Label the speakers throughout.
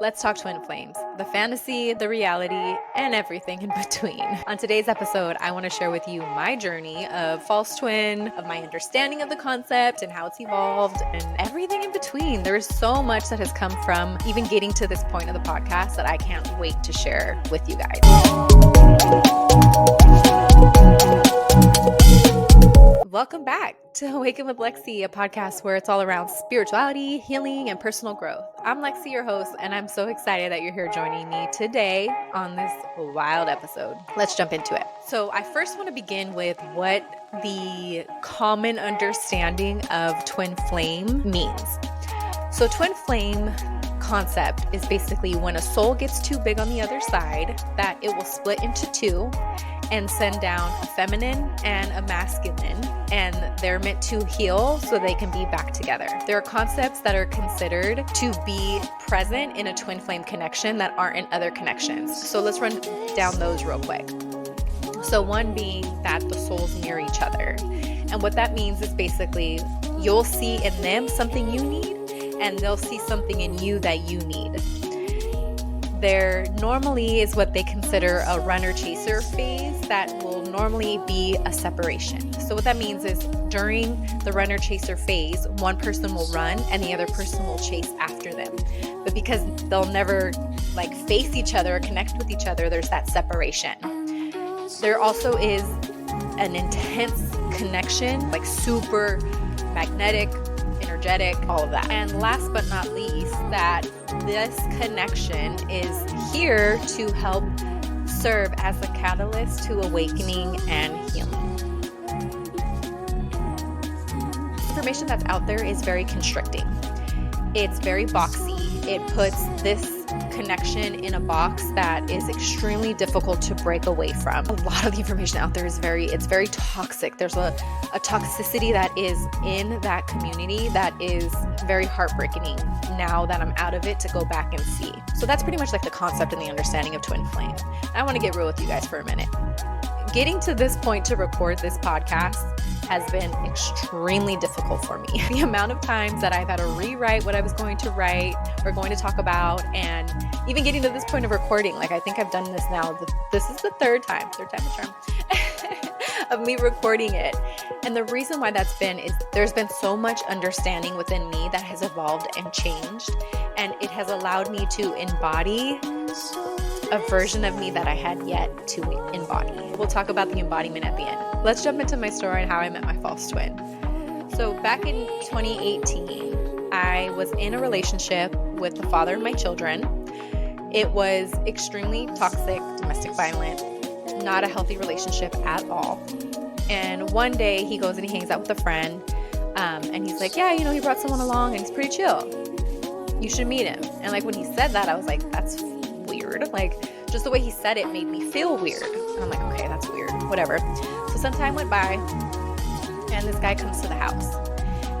Speaker 1: Let's talk twin flames, the fantasy, the reality, and everything in between. On today's episode, I want to share with you my journey of false twin, of my understanding of the concept and how it's evolved, and everything in between. There is so much that has come from even getting to this point of the podcast that I can't wait to share with you guys. Welcome back to Awaken with Lexy, a podcast where it's all around spirituality, healing, and personal growth. I'm Lexy, your host, and I'm so excited that you're here joining me today on this wild episode. Let's jump into it. So I first want to begin with what the common understanding of twin flame means. So twin flame concept is basically when a soul gets too big on the other side, that it will split into two and send down a feminine and a masculine, and they're meant to heal so they can be back together. There are concepts that are considered to be present in a twin flame connection that aren't in other connections. So let's run down those real quick. So one being that the souls mirror each other. And what that means is basically you'll see in them something you need, and they'll see something in you that you need. There normally is what they consider a runner-chaser phase that will normally be a separation. So what that means is during the runner-chaser phase, one person will run and the other person will chase after them. But because they'll never face each other or connect with each other, there's that separation. There also is an intense connection, super magnetic, energetic, all of that. And last but not least, that this connection is here to help serve as a catalyst to awakening and healing. Information that's out there is very constricting. It's very boxy. It puts this connection in a box that is extremely difficult to break away from. A lot of the information out there is very toxic. There's a toxicity that is in that community that is very heartbreaking now that I'm out of it to go back and see. So that's pretty much the concept and the understanding of twin flame. I want to get real with you guys for a minute. Getting to this point to record this podcast has been extremely difficult for me. The amount of times that I've had to rewrite what I was going to write or going to talk about, and even getting to this point of recording, I think I've done this now. This is the third time a charm of me recording it. And the reason why that's been is there's been so much understanding within me that has evolved and changed, and it has allowed me to embody a version of me that I had yet to embody. We'll talk about the embodiment at the end. Let's jump into my story and how I met my false twin. So back in 2018, I was in a relationship with the father of my children. It was extremely toxic, domestic violent, not a healthy relationship at all. And one day he goes and he hangs out with a friend, and he's like, yeah, he brought someone along and he's pretty chill. You should meet him. And when he said that, I was like, that's weird. Just the way he said it made me feel weird. And I'm like, okay, that's weird, whatever. So some time went by and this guy comes to the house.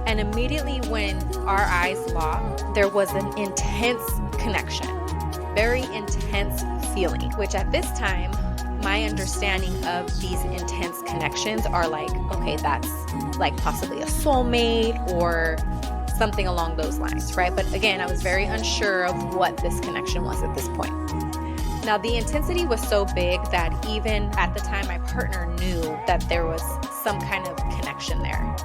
Speaker 1: And immediately when our eyes locked, there was an intense connection, very intense feeling, which at this time, my understanding of these intense connections are okay, that's possibly a soulmate or something along those lines, right? But again, I was very unsure of what this connection was at this point. Now, the intensity was so big that even at the time, my partner knew that there was some kind of connection there.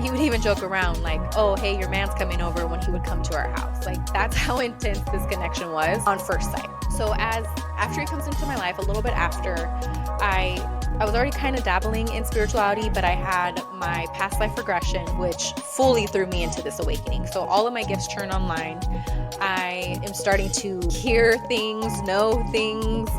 Speaker 1: He would even joke around oh, hey, your man's coming over when he would come to our house. That's how intense this connection was on first sight. So after he comes into my life, a little bit after, I was already kind of dabbling in spirituality, but I had my past life regression, which fully threw me into this awakening. So all of my gifts turn online. I am starting to hear things, know things,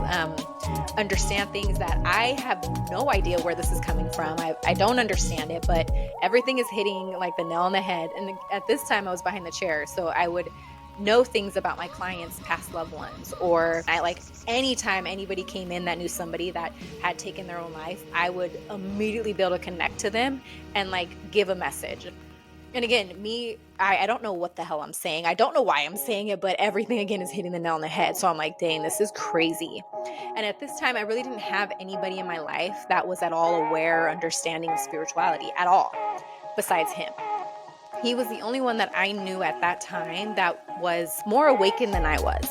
Speaker 1: understand things that I have no idea where this is coming from. I don't understand it, but everything is hitting the nail on the head. And at this time I was behind the chair, so I would know things about my clients' past loved ones, or anytime anybody came in that knew somebody that had taken their own life, I would immediately be able to connect to them and give a message. And again, I don't know what the hell I'm saying. I don't know why I'm saying it, but everything again is hitting the nail on the head. So I'm like, dang, this is crazy. And at this time, I really didn't have anybody in my life that was at all aware or understanding of spirituality at all, besides him. He was the only one that I knew at that time that was more awakened than I was,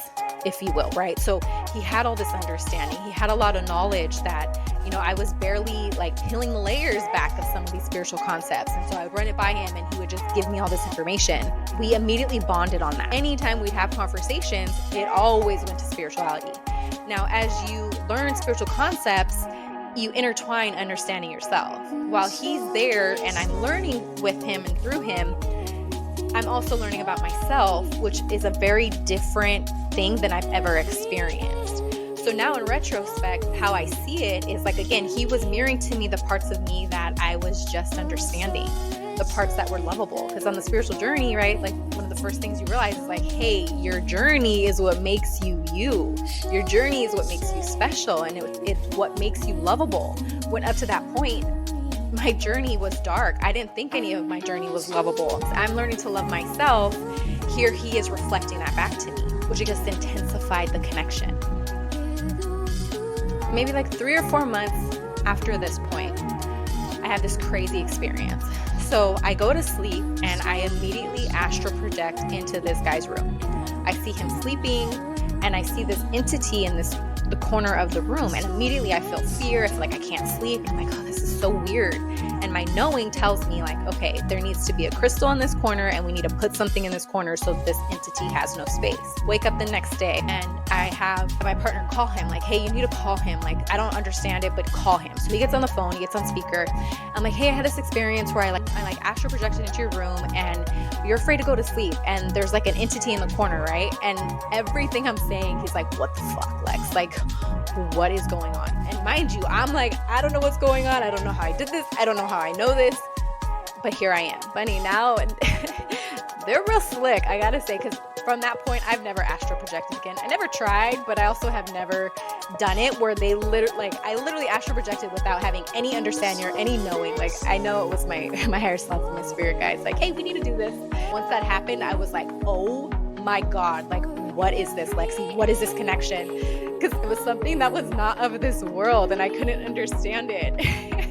Speaker 1: if you will, right? So he had all this understanding. He had a lot of knowledge that, I was barely like peeling the layers back of some of these spiritual concepts. And so I would run it by him and he would just give me all this information. We immediately bonded on that. Anytime we'd have conversations, it always went to spirituality. Now, as you learn spiritual concepts, you intertwine understanding yourself. While he's there and I'm learning with him and through him, I'm also learning about myself, which is a very different thing than I've ever experienced. So now in retrospect, how I see it is like, again, he was mirroring to me the parts of me that I was just understanding, the parts that were lovable. Because on the spiritual journey, right, like one of the first things you realize is like, hey, your journey is what makes you you. Your journey is what makes you special, and it's what makes you lovable. When up to that point, my journey was dark. I didn't think any of my journey was lovable. I'm learning to love myself. Here he is reflecting that back to me, which just intensified the connection. Maybe like 3 or 4 months after this point, I have this crazy experience. So I go to sleep and I immediately astral project into this guy's room. I see him sleeping and I see this entity in the corner of the room, and immediately I feel fear. I feel like I can't sleep. I'm like, oh, this is so weird. And my knowing tells me like, okay, there needs to be a crystal in this corner and we need to put something in this corner so this entity has no space. Wake up the next day and I have my partner call him like, hey, you need to call him. Like, I don't understand it, but call him. So he gets on the phone, he gets on speaker. I'm like, hey, I had this experience where I astral projected into your room and you're afraid to go to sleep. And there's like an entity in the corner, right? And everything I'm saying, he's like, what the fuck, Lex? Like, what is going on? And mind you, I'm like, I don't know what's going on. I don't know how I did this. I don't know how I know this, but here I am. Funny now, and they're real slick, I gotta say, because from that point, I've never astral projected again. I never tried, but I also have never done it where I literally astral projected without having any understanding or any knowing. Like, I know it was my higher self and my spirit guides. Like, hey, we need to do this. Once that happened, I was like, oh my God, like, what is this, Lexy? What is this connection? Because it was something that was not of this world and I couldn't understand it.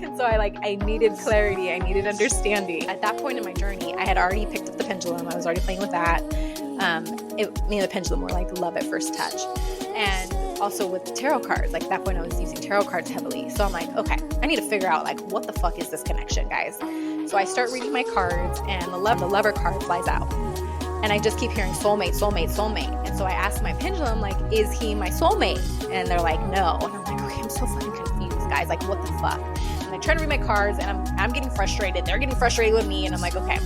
Speaker 1: And so I needed clarity. I needed understanding. At that point in my journey, I had already picked up the pendulum. I was already playing with that. Me and the pendulum were like love at first touch. And also with tarot cards, like at that point I was using tarot cards heavily. So I'm like, okay, I need to figure out like, what the fuck is this connection, guys? So I start reading my cards and the lover card flies out. And I just keep hearing soulmate, soulmate, soulmate. And so I asked my pendulum, like, is he my soulmate? And they're like, no. And I'm like, okay, I'm so fucking confused, guys. Like, what the fuck? And I try to read my cards and I'm getting frustrated. They're getting frustrated with me. And I'm like, okay,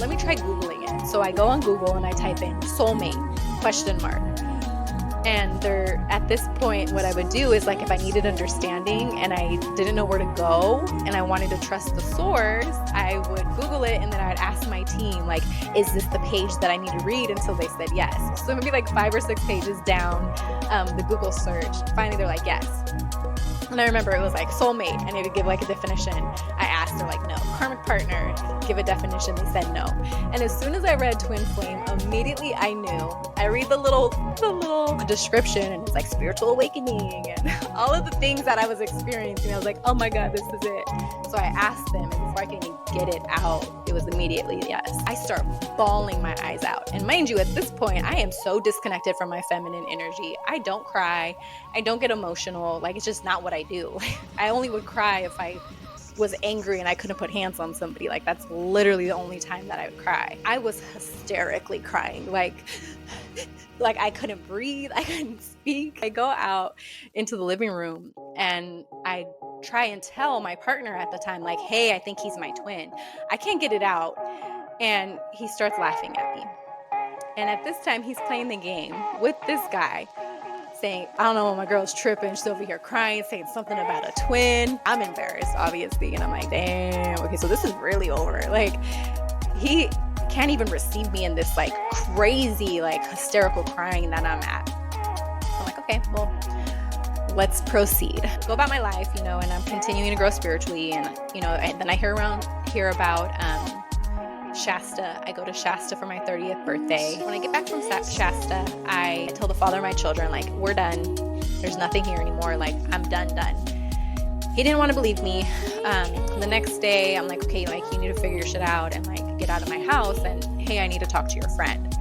Speaker 1: let me try Googling it. So I go on Google and I type in soulmate, ? And at this point, what I would do is like, if I needed understanding and I didn't know where to go and I wanted to trust the source, I would Google it and then I'd ask my team, like, is this the page that I need to read? Until they said yes. So maybe like 5 or 6 pages down the Google search, finally they're like, yes. And I remember it was like soulmate, and they would give like a definition. I asked, they're like, no. Karmic partner, give a definition. They said no. And as soon as I read twin flame, immediately I knew. I read the little description, and it's like spiritual awakening and all of the things that I was experiencing. I was like, oh my God, this is it. So I asked them, and before I can even get it out, it was immediately yes. I start bawling my eyes out. And mind you, at this point, I am so disconnected from my feminine energy. I don't cry. I don't get emotional. Like, it's just not what I do. I only would cry if I was angry and I couldn't put hands on somebody. Like, that's literally the only time that I would cry. I was hysterically crying. Like I couldn't breathe. I couldn't speak. I go out into the living room and I try and tell my partner at the time, like, hey, I think he's my twin. I can't get it out. And he starts laughing at me. And at this time, he's playing the game with this guy, saying, I don't know, my girl's tripping. She's over here crying, saying something about a twin. I'm embarrassed, obviously. And I'm like, damn, okay, so this is really over. Like, he can't even receive me in this like crazy, like hysterical crying that I'm at. So I'm like, okay, well, let's proceed. Go about my life, and I'm continuing to grow spiritually. And, and then I hear about Shasta. I go to Shasta for my 30th birthday. When I get back from Shasta, I tell the father of my children, like, we're done. There's nothing here anymore. Like, I'm done. He didn't want to believe me. The next day, I'm like, okay, like, you need to figure your shit out and like get out of my house, and hey, I need to talk to your friend.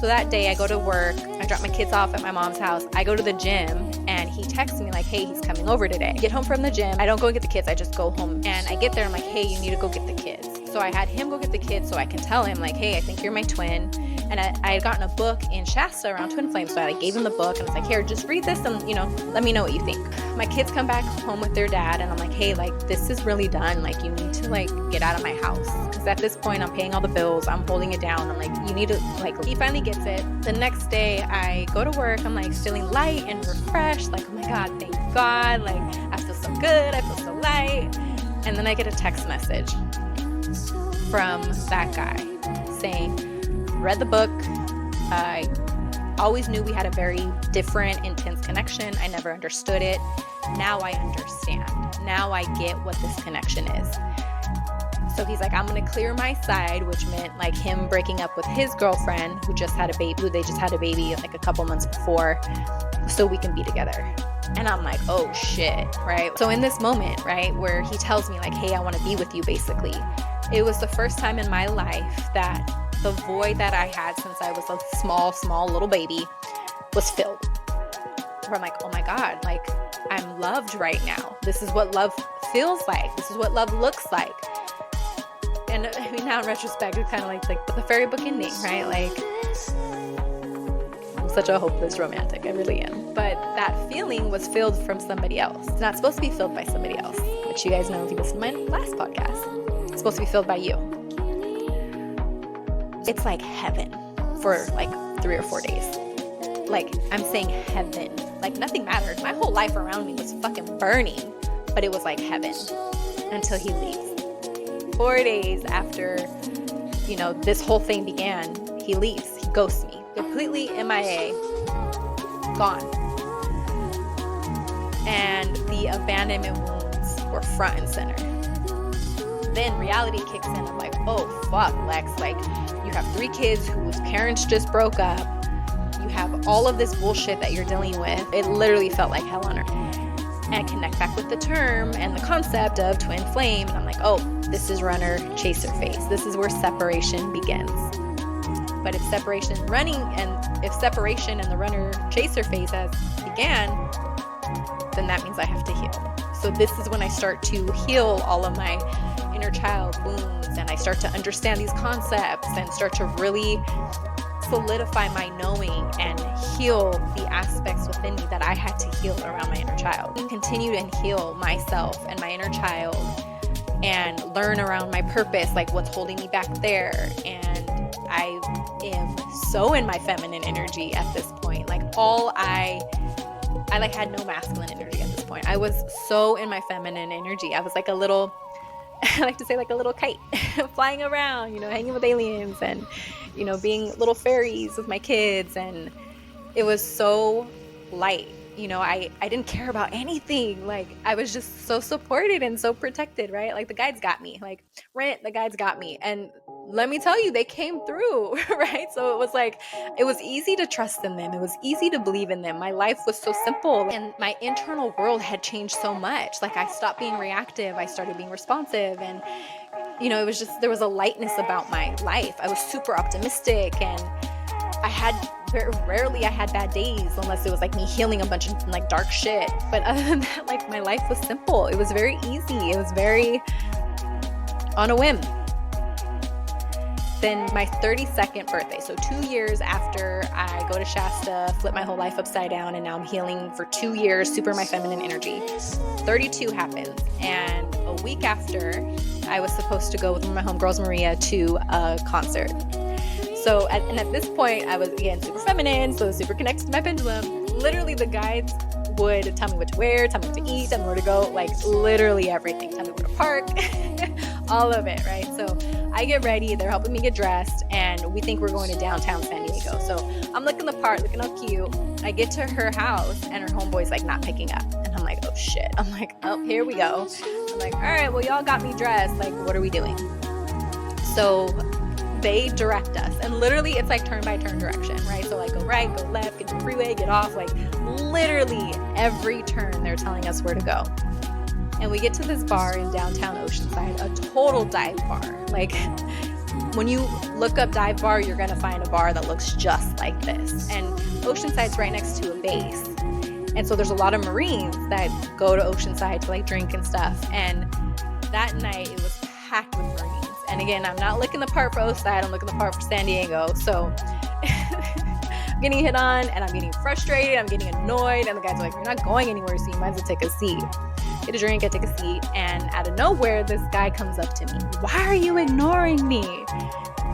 Speaker 1: So that day I go to work, I drop my kids off at my mom's house, I go to the gym, and he texts me like, hey, he's coming over today. Get home from the gym, I don't go get the kids, I just go home, and I get there, I'm like, hey, you need to go get the kids. So I had him go get the kids so I can tell him like, hey, I think you're my twin. And I had gotten a book in Shasta around twin flames, so I gave him the book and I was like, here, just read this and, let me know what you think. My kids come back home with their dad, and I'm like, hey, like, this is really done. Like, you need to like get out of my house, because at this point I'm paying all the bills, I'm holding it down. I'm like, you need to like. He finally gets it. The next day I go to work, I'm like feeling light and refreshed, like, oh my God, thank God, like I feel so good, I feel so light. And then I get a text message from that guy saying, read the book, I always knew we had a very different, intense connection. I never understood it. Now I understand. Now I get what this connection is. So he's like, I'm going to clear my side, which meant like him breaking up with his girlfriend who they just had a baby like a couple months before, so we can be together. And I'm like, oh shit, right? So in this moment, right, where he tells me like, hey, I want to be with you, basically, it was the first time in my life that the void that I had since I was a small little baby was filled. Where I'm like, oh my God, like, I'm loved right now. This is what love feels like. This is what love looks like. And I mean, now in retrospect, it's kind of like the fairy book ending, right? Like, I'm such a hopeless romantic. I really am. But that feeling was filled from somebody else. It's not supposed to be filled by somebody else, which you guys know if you listened to my last podcast. It's supposed to be filled by you. It's like heaven for like 3 or 4 days. Like, I'm saying heaven. Like, nothing mattered. My whole life around me was fucking burning, but it was like heaven until he leaves. 4 days after, this whole thing began, he leaves. He ghosts me. Completely MIA. Gone. And the abandonment wounds were front and center. Then reality kicks in. I'm like, oh, fuck, Lex. Like, you have 3 kids whose parents just broke up. You have all of this bullshit that you're dealing with. It literally felt like hell on earth. And I connect back with the term and the concept of twin flame. And I'm like, oh, this is runner chaser phase. This is where separation begins. But if separation and the runner chaser phase has began, then that means I have to heal. So this is when I start to heal all of my inner child wounds, and I start to understand these concepts and start to really solidify my knowing and heal the aspects within me that I had to heal around my inner child. I continue to heal myself and my inner child and learn around my purpose, like what's holding me back there. And I am so in my feminine energy at this point. Like I like had no masculine energy at this point. I was so in my feminine energy. I was like a little, I like to say like a little kite flying around, hanging with aliens and, being little fairies with my kids. And it was so light. I didn't care about anything. Like, I was just so supported and so protected, right? Like, the guides got me. Like, the guides got me. And let me tell you, they came through, right? So it was like, it was easy to trust in them. It was easy to believe in them. My life was so simple. And my internal world had changed so much. Like, I stopped being reactive. I started being responsive. And, it was just, there was a lightness about my life. I was super optimistic, and very rarely I had bad days, unless it was like me healing a bunch of like dark shit. But other than that, like, my life was simple. It was very easy. It was very on a whim. Then my 32nd birthday, so 2 years after I go to Shasta, flip my whole life upside down, and now I'm healing for 2 years, super my feminine energy. 32 happens, and a week after, I was supposed to go with my homegirls, Maria, to a concert. So, at this point, I was, again, super feminine, so super connected to my pendulum. Literally, the guides would tell me what to wear, tell me what to eat, tell me where to go, like, literally everything. Tell me where to park, all of it, right? So, I get ready, they're helping me get dressed, and we think we're going to downtown San Diego. So, I'm looking the part, looking all cute. I get to her house, and her homeboy's, like, not picking up. And I'm like, oh, shit. I'm like, oh, here we go. I'm like, all right, well, y'all got me dressed. Like, what are we doing? So they direct us, and literally it's like turn by turn direction, right? So like go right, go left, get to the freeway, get off, like literally every turn they're telling us where to go. And we get to this bar in downtown Oceanside, a total dive bar. Like, when you look up dive bar, you're gonna find a bar that looks just like this. And Oceanside's right next to a base. And so there's a lot of Marines that go to Oceanside to like drink and stuff. And that night it was packed with Marines. And again, I'm not looking the part for Oceanside, I'm looking the part for San Diego. So I'm getting hit on and I'm getting frustrated, I'm getting annoyed. And the guys are like, you're not going anywhere, so you might as well take a seat. Get a drink, I take a seat. And out of nowhere, this guy comes up to me. Why are you ignoring me?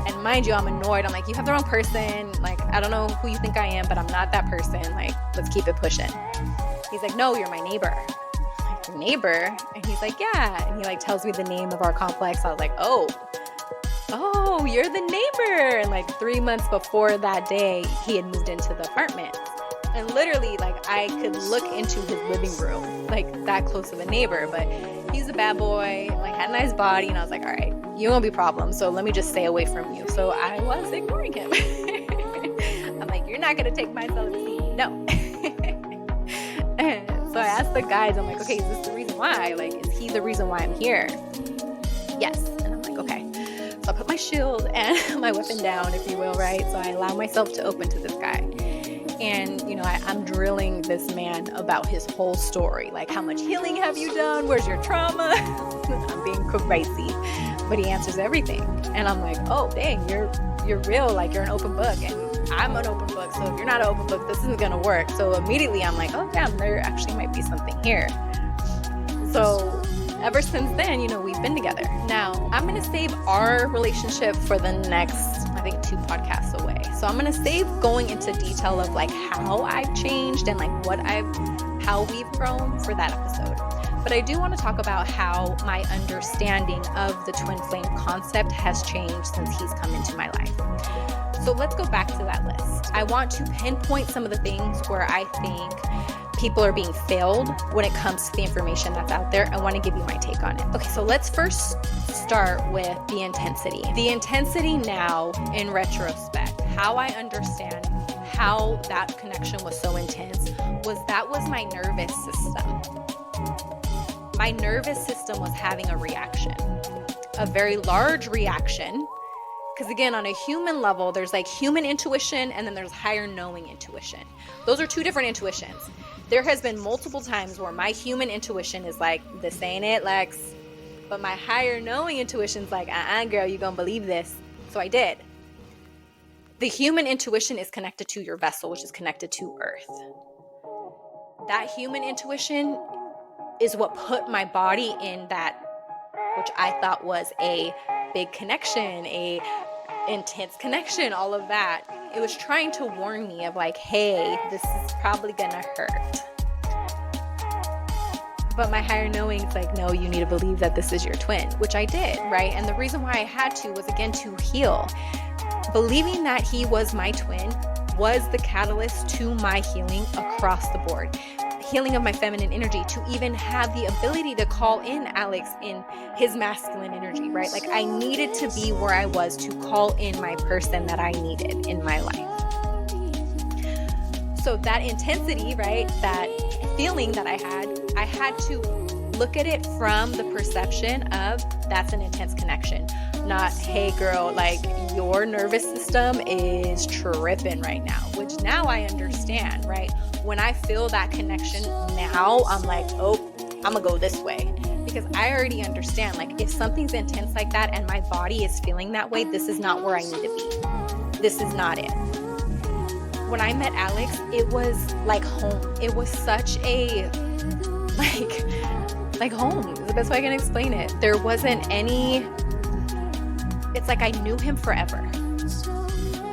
Speaker 1: And mind you, I'm annoyed. I'm like, you have the wrong person. Like, I don't know who you think I am, but I'm not that person. Like, let's keep it pushing. He's like, no, you're my neighbor. I'm like, your neighbor? And he's like, yeah. And he like tells me the name of our complex. I was like, oh, you're the neighbor. And like 3 months before that day, he had moved into the apartment. And literally, like, I could look into his living room, like that close of a neighbor. But he's a bad boy, like had a nice body. And I was like, all right, you won't be a problem. So let me just stay away from you. So I was ignoring him. I'm like, you're not going to take my celibacy. No. So I asked the guys, I'm like, okay, is this the reason why? Like, is he the reason why I'm here? Yes. And I'm like, okay. So I put my shield and my weapon down, if you will, right? So I allow myself to open to this guy. And, you know, I'm drilling this man about his whole story. Like, how much healing have you done? Where's your trauma? I'm being crazy. But he answers everything. And I'm like, oh, dang, you're real. Like, you're an open book. And I'm an open book. So if you're not an open book, this isn't going to work. So immediately I'm like, oh, damn, there actually might be something here. So ever since then, you know, we've been together. Now, I'm going to save our relationship for the next, I think, 2 podcasts away. So I'm going to save going into detail of like how I've changed and like how we've grown for that episode. But I do want to talk about how my understanding of the twin flame concept has changed since he's come into my life. So let's go back to that list. I want to pinpoint some of the things where I think people are being failed when it comes to the information that's out there. I want to give you my take on it. Okay, so let's first start with the intensity. The intensity now, in retrospect, how I understand how that connection was so intense was my nervous system. My nervous system was having a reaction, a very large reaction. Because again, on a human level, there's like human intuition and then there's higher knowing intuition. Those are 2 different intuitions. There has been multiple times where my human intuition is like, this ain't it, Lex. But my higher knowing intuition's like, girl, you gonna believe this. So I did. The human intuition is connected to your vessel, which is connected to Earth. That human intuition is what put my body in that, which I thought was a big connection, a intense connection, all of that. It was trying to warn me of like, hey, this is probably gonna hurt. But my higher knowing is like, no, you need to believe that this is your twin, which I did, right? And the reason why I had to was again to heal. Believing that he was my twin was the catalyst to my healing across the board. Healing of my feminine energy, to even have the ability to call in Alex in his masculine energy, right? Like I needed to be where I was to call in my person that I needed in my life. So that intensity, right? That feeling that I had to look at it from the perception of that's an intense connection. Not, hey girl, like your nervous system is tripping right now, which now I understand, right? When I feel that connection now, I'm like, oh, I'm gonna go this way. Because I already understand, like if something's intense like that and my body is feeling that way, this is not where I need to be. This is not it. When I met Alex, it was like home. It was such a, like home. The best way I can explain it. There wasn't any, it's like I knew him forever.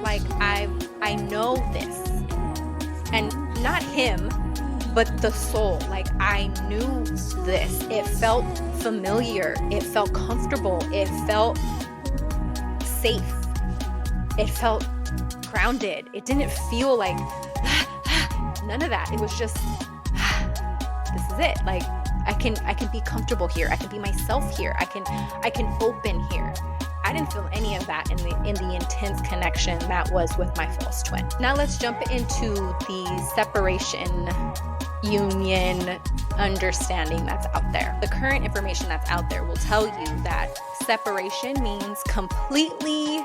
Speaker 1: Like I know this. And not him, but the soul. Like I knew this. It felt familiar. It felt comfortable. It felt safe. It felt grounded. It didn't feel like none of that. It was just this is it. Like I can be comfortable here. I can be myself here. I can open here. I didn't feel any of that in the intense connection that was with my false twin. Now let's jump into the separation union understanding that's out there. The current information that's out there will tell you that separation means completely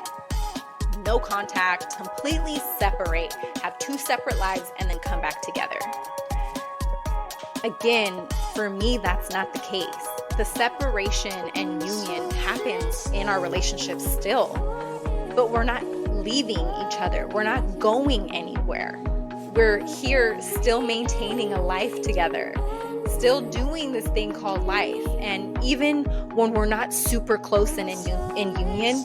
Speaker 1: no contact, completely separate, have two separate lives, and then come back together. Again, for me, that's not the case. The separation and union happens in our relationships still, but we're not leaving each other. We're not going anywhere. We're here still maintaining a life together, still doing this thing called life. And even when we're not super close and in union,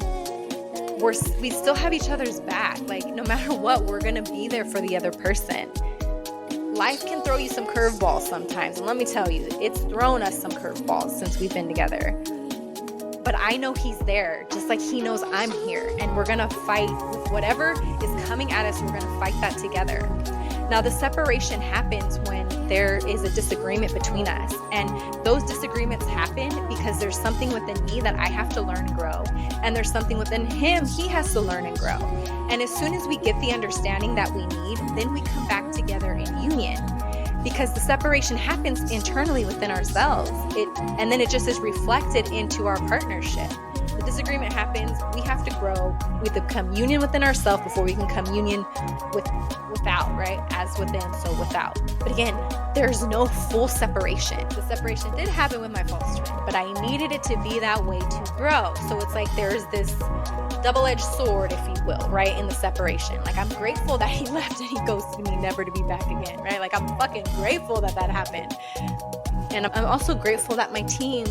Speaker 1: we still have each other's back. Like, no matter what, we're going to be there for the other person. Life can throw you some curveballs sometimes. And let me tell you, it's thrown us some curveballs since we've been together. But I know he's there, just like he knows I'm here. And we're going to fight with whatever is coming at us. We're going to fight that together. Now, the separation happens when there is a disagreement between us. And those disagreements happen because there's something within me that I have to learn and grow. And there's something within him he has to learn and grow. And as soon as we get the understanding that we need, then we come back together in union. Because the separation happens internally within ourselves. And then it just is reflected into our partnership. The disagreement happens, we have to grow, we have to become union within ourselves before we can come union without, right? As within, so without. But again, there's no full separation. The separation did happen with my false twin, but I needed it to be that way to grow. So it's like there's this double-edged sword, if you will, right, in the separation. Like, I'm grateful that he left and he ghosted me, never to be back again, right? Like, I'm fucking grateful that happened. And I'm also grateful that my team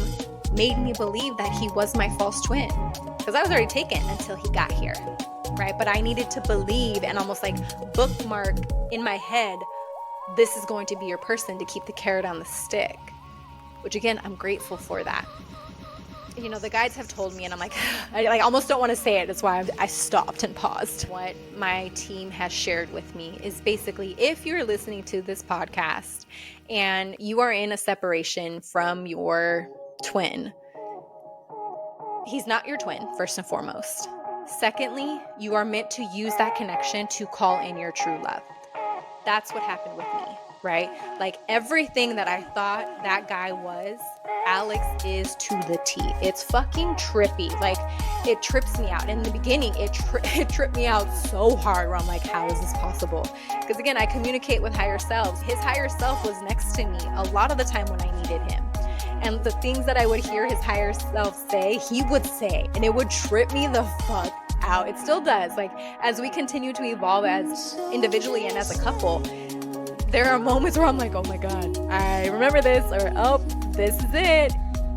Speaker 1: made me believe that he was my false twin, because I was already taken until he got here, right? But I needed to believe and almost like bookmark in my head, this is going to be your person, to keep the carrot on the stick, which again, I'm grateful for that. You know, the guides have told me, and I'm like, I almost don't want to say it. That's why I stopped and paused. What my team has shared with me is basically, if you're listening to this podcast and you are in a separation from your twin, he's not your twin, first and foremost. Secondly, you are meant to use that connection to call in your true love. That's what happened with me, right? Like, everything that I thought that guy was, Alex is to the T. It's fucking trippy. Like, it trips me out. In the beginning, it tripped me out so hard where I'm like, how is this possible? Because again, I communicate with higher selves. His higher self was next to me a lot of the time when I needed him. And the things that I would hear his higher self say, he would say, and it would trip me the fuck out. It still does. Like, as we continue to evolve as individually and as a couple, there are moments where I'm like, oh my God, I remember this, or oh, this is it.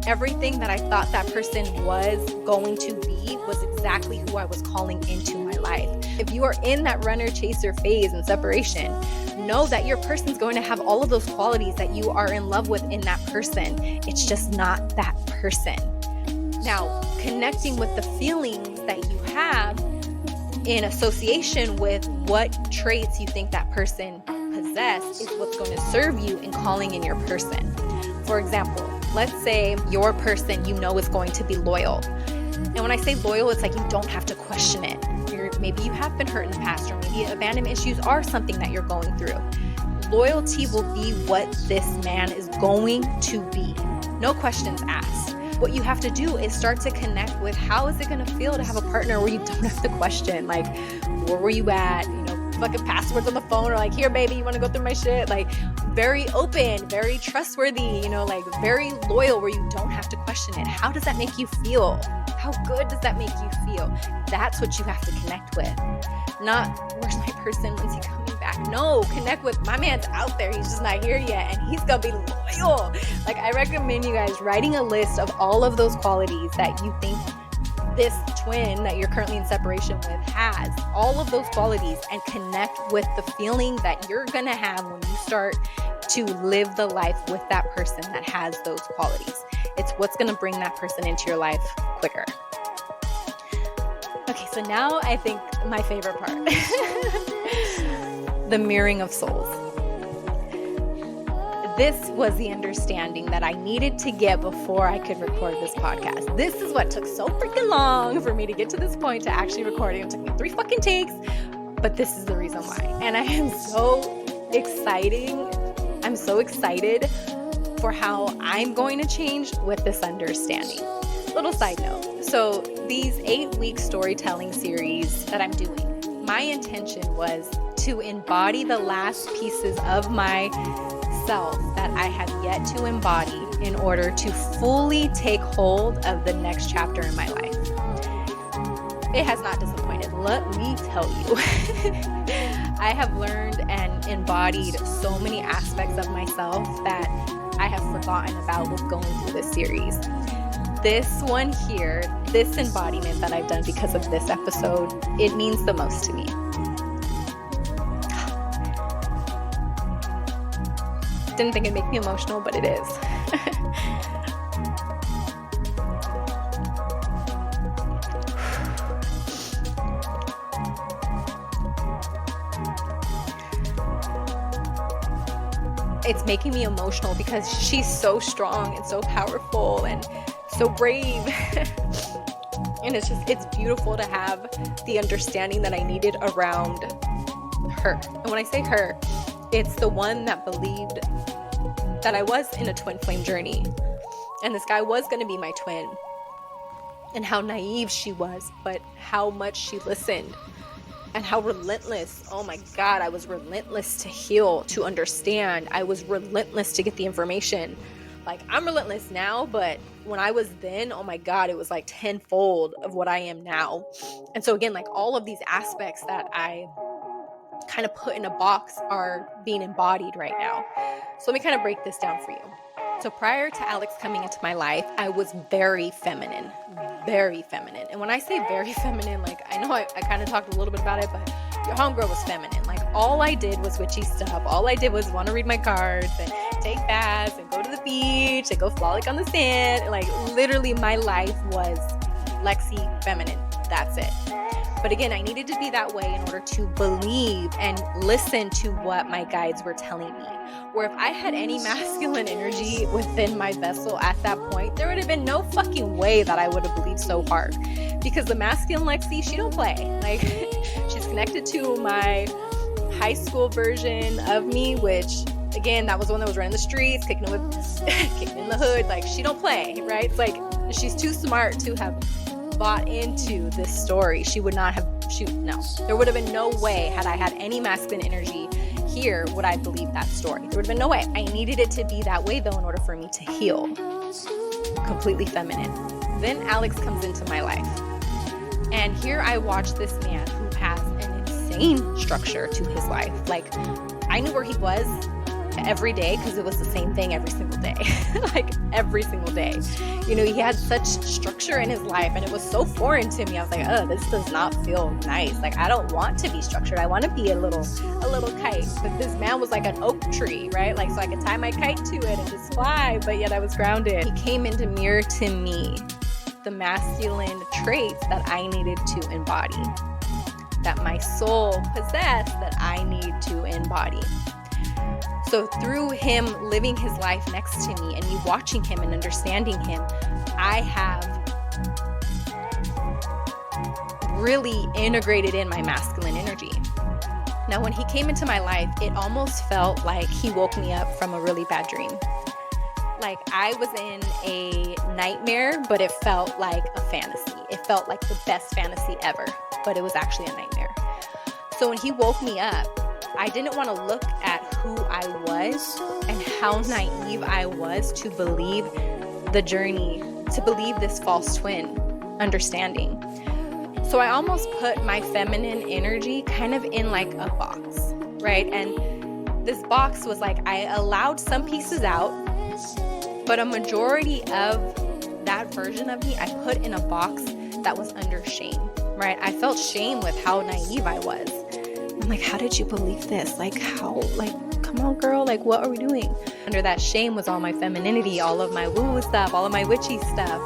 Speaker 1: Everything that I thought that person was going to be was exactly who I was calling into my life. If you are in that runner chaser phase in separation, know that your person's going to have all of those qualities that you are in love with in that person. It's just not that person. Now, connecting with the feelings that you have in association with what traits you think that person possessed is what's going to serve you in calling in your person. For example, let's say your person you know is going to be loyal. And when I say loyal, it's like you don't have to question it. Maybe you have been hurt in the past, or maybe abandonment issues are something that you're going through. Loyalty will be what this man is going to be. No questions asked. What you have to do is start to connect with, how is it going to feel to have a partner where you don't have to question, like, where were you at? You know, fucking passwords on the phone, or like, here, baby, you want to go through my shit? Like, very open, very trustworthy, you know, like very loyal, where you don't have to question it. How does that make you feel? How good does that make you feel? That's what you have to connect with. Not, where's my person? When's he coming back? No, connect with, my man's out there. He's just not here yet, and he's gonna be loyal. Like, I recommend you guys writing a list of all of those qualities that you think this twin that you're currently in separation with has. All of those qualities, and connect with the feeling that you're gonna have when you start to live the life with that person that has those qualities. It's what's gonna bring that person into your life quicker. Okay, so now I think my favorite part, the mirroring of souls. This was the understanding that I needed to get before I could record this podcast. This is what took so freaking long for me to get to this point to actually record it. It took me 3 fucking takes, but this is the reason why. And I am so excited I'm so excited for how I'm going to change with this understanding. Little side note. So these 8-week storytelling series that I'm doing, my intention was to embody the last pieces of myself that I have yet to embody in order to fully take hold of the next chapter in my life. It has not disappointed, let me tell you. I have learned and embodied so many aspects of myself that I have forgotten about with going through this series. This one here, this embodiment that I've done because of this episode, it means the most to me. Didn't think it'd make me emotional, but it is. It's making me emotional because she's so strong and so powerful and so brave. And it's beautiful to have the understanding that I needed around her. And when I say her, it's the one that believed that I was in a twin flame journey and this guy was going to be my twin, and how naive she was, but how much she listened and how relentless. Oh my God, I was relentless to heal, to understand. I was relentless to get the information. Like, I'm relentless now, but when I was then, oh my God, it was like tenfold of what I am now. And so again, like all of these aspects that I kind of put in a box are being embodied right now. So let me kind of break this down for you. So prior to Alex coming into my life, I was very feminine. And when I say very feminine, like I know I kind of talked a little bit about it, but your homegirl was feminine. Like all I did was witchy stuff. All I did was want to read my cards and take baths and go to the beach and go frolic on the sand. Like literally my life was Lexy feminine. That's it. But again, I needed to be that way in order to believe and listen to what my guides were telling me. Where if I had any masculine energy within my vessel at that point, there would have been no fucking way that I would have believed so hard. Because the masculine Lexy, she don't play. Like, she's connected to my high school version of me, which, again, that was the one that was running the streets, kicking in the hood. Like, she don't play, right? It's like, she's too smart to have bought into this story. She would not have, no. There would have been no way, had I had any masculine energy here, would I believe that story. There would have been no way. I needed it to be that way, though, in order for me to heal. Completely feminine. Then Alex comes into my life. And here I watch this man who has an insane structure to his life. Like, I knew where he was every day because it was the same thing every single day. Like every single day. You know, he had such structure in his life and it was so foreign to me. I was like, oh, this does not feel nice. Like, I don't want to be structured. I want to be a little kite. But this man was like an oak tree, right? Like, so I could tie my kite to it and just fly, but yet I was grounded. He came in to mirror to me the masculine traits that I needed to embody, that my soul possessed, that I need to embody. So through him living his life next to me and me watching him and understanding him, I have really integrated in my masculine energy. Now, when he came into my life, it almost felt like he woke me up from a really bad dream. Like I was in a nightmare, but it felt like a fantasy. It felt like the best fantasy ever, but it was actually a nightmare. So when he woke me up, I didn't want to look at who I was and how naive I was to believe the journey, to believe this false twin understanding. So I almost put my feminine energy kind of in like a box, right? And this box was like, I allowed some pieces out, but a majority of that version of me, I put in a box that was under shame, right? I felt shame with how naive I was. I'm like, how did you believe this? Like, how? Like, come on, girl. Like, what are we doing? Under that shame was all my femininity, all of my woo-woo stuff, all of my witchy stuff.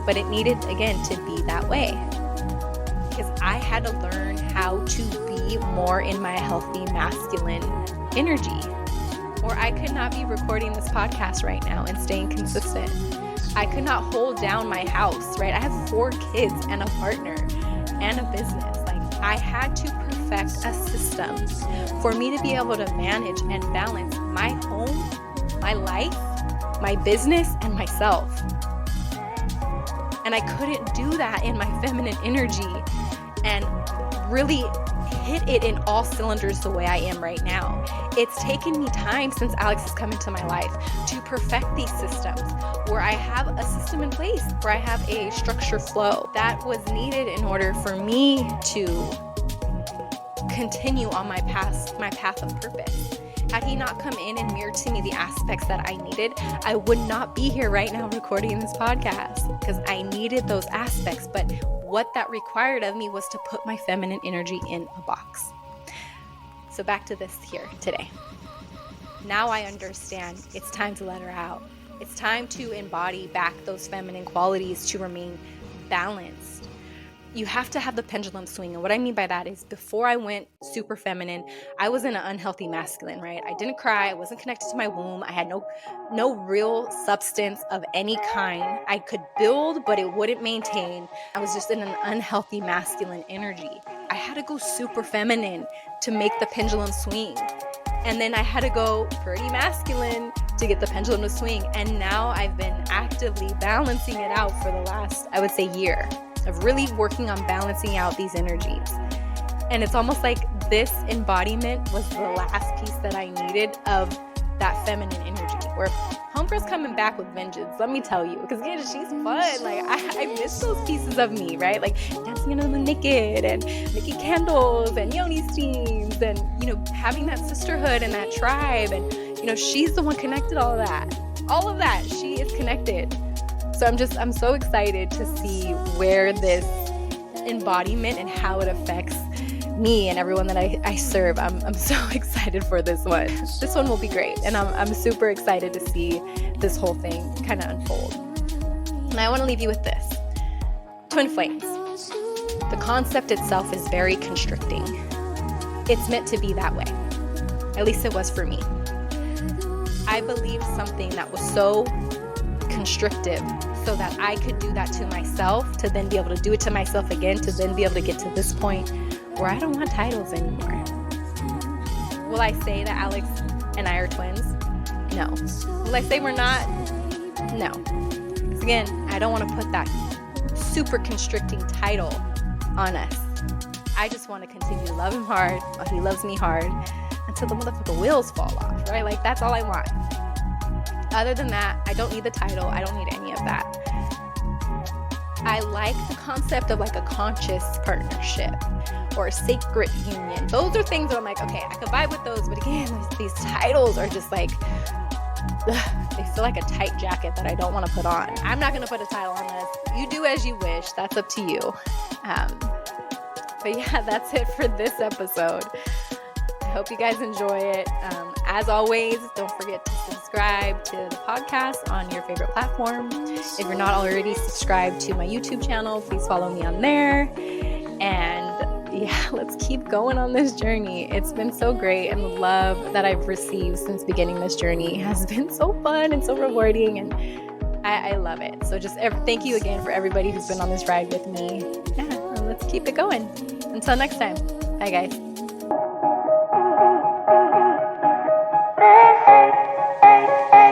Speaker 1: But it needed, again, to be that way. Because I had to learn how to be more in my healthy masculine energy. Or I could not be recording this podcast right now and staying consistent. I could not hold down my house, right? I have 4 kids and a partner and a business. Like, I had to perfect a system for me to be able to manage and balance my home, my life, my business, and myself. And I couldn't do that in my feminine energy and really hit it in all cylinders the way I am right now. It's taken me time since Alex has come into my life to perfect these systems, where I have a system in place, where I have a structure flow that was needed in order for me to continue on my path of purpose. Had he not come in and mirrored to me the aspects that I needed, I would not be here right now recording this podcast, because I needed those aspects. But what that required of me was to put my feminine energy in a box. So back to this here today. Now I understand it's time to let her out. It's time to embody back those feminine qualities to remain balanced. You have to have the pendulum swing. And what I mean by that is, before I went super feminine, I was in an unhealthy masculine, right? I didn't cry. I wasn't connected to my womb. I had no real substance of any kind. I could build, but it wouldn't maintain. I was just in an unhealthy masculine energy. I had to go super feminine to make the pendulum swing. And then I had to go pretty masculine to get the pendulum to swing. And now I've been actively balancing it out for the last, I would say, year of really working on balancing out these energies. And it's almost like this embodiment was the last piece that I needed of that feminine energy, where homegirl's coming back with vengeance, let me tell you, because again, she's fun. Like I miss those pieces of me, right? Like dancing in the moon naked and making candles and yoni steams and, having that sisterhood and that tribe. And, she's the one connected all of that. She is connected. So I'm so excited to see where this embodiment and how it affects me and everyone that I serve. I'm so excited for this one. This one will be great. And I'm super excited to see this whole thing kind of unfold. And I want to leave you with this. Twin flames. The concept itself is very constricting. It's meant to be that way. At least it was for me. I believed something that was so constrictive so that I could do that to myself, to then be able to do it to myself again, to then be able to get to this point where I don't want titles anymore. Will I say that Alex and I are twins? No. Will I say we're not? No. Because again, I don't want to put that super constricting title on us. I just want to continue to love him hard while he loves me hard until the motherfucking wheels fall off, right? Like, that's all I want. Other than that, I don't need the title. I don't need any of that. I like the concept of like a conscious partnership or a sacred union. Those are things that I'm like, okay, I could vibe with those. But again, these titles are just like, they feel like a tight jacket that I don't want to put on. I'm not going to put a title on this. You do as you wish. That's up to you. But yeah, that's it for this episode. I hope you guys enjoy it. As always, don't forget to subscribe to the podcast on your favorite platform. If you're not already subscribed to my YouTube channel, please follow me on there. And yeah, let's keep going on this journey. It's been so great, and the love that I've received since beginning this journey has been so fun and so rewarding, and I love it. So just thank you again for everybody who's been on this ride with me. Yeah, let's keep it going. Until next time. Bye, guys.